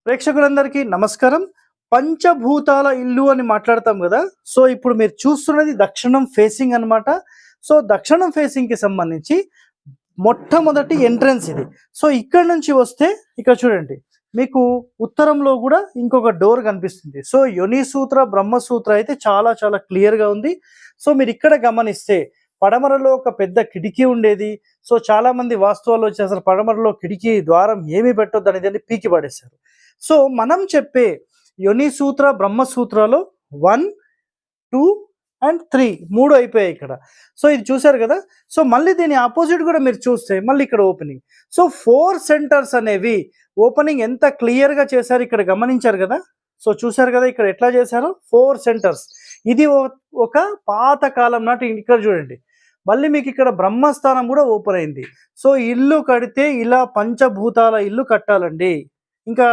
ప్రేక్షకులందరికీ నమస్కారం. పంచభూతాల ఇల్లు అని మాట్లాడతాం గదా! సో, ఇప్పుడు మీరు చూస్తున్నది దక్షిణం ఫేసింగ్ అన్నమాట. సో, దక్షిణం ఫేసింగ్‌కి సంబంధించి మొట్టమొదటి ఎంట్రన్స్ ఇది. సో, ఇక్కడి నుంచి వస్తే ఇక్కడ చూడండి. మీకు ఉత్తరంలో గూడా ఇంకొక డోర్ కనిపిస్తుంది. సో, యోని సూత్ర, బ్రహ్మసూత్ర అయితే చాలా చాలా క్లియర్‌గా ఉంది. సో, మీరిక్కడ గమనిస్తే పడమరలో ఒక పెద్ద కిటికీ ఉండేది. సో, చాలామంది వాస్తువాల్లో వచ్చి అసలు పడమరలో కిటికీ, ద్వారం ఏమి పెట్టొద్దనేదాన్ని పీకి పడేశారు. సో, మనం చెప్పే యోని సూత్ర, బ్రహ్మసూత్రాలో 1, 2 అండ్ 3 అయిపోయాయి ఇక్కడ. సో, ఇది చూసారు గదా! సో, మళ్ళీ దీని అపోజిట్ గూడా మీరు చూస్తే మళ్ళీ ఇక్కడ ఓపెనింగ్. సో, 4 సెంటర్స్ అనేవి ఓపెనింగ్ ఎంత క్లియర్‌గా చేశారు ఇక్కడ గమనించారు గదా! సో, చూసారు గదా! ఇక్కడ ఎట్లా చేశారో 4 సెంటర్స్. ఇది ఒక పాత కాలం నాటి ఇక్కడ చూడండి. మళ్ళీ మీకిక్కడ బ్రహ్మస్థానం గూడా ఓపెన్ అయింది. సో, ఇల్లు కడితే ఇలా పంచభూతాల ఇల్లు కట్టాలండి. ఇంకా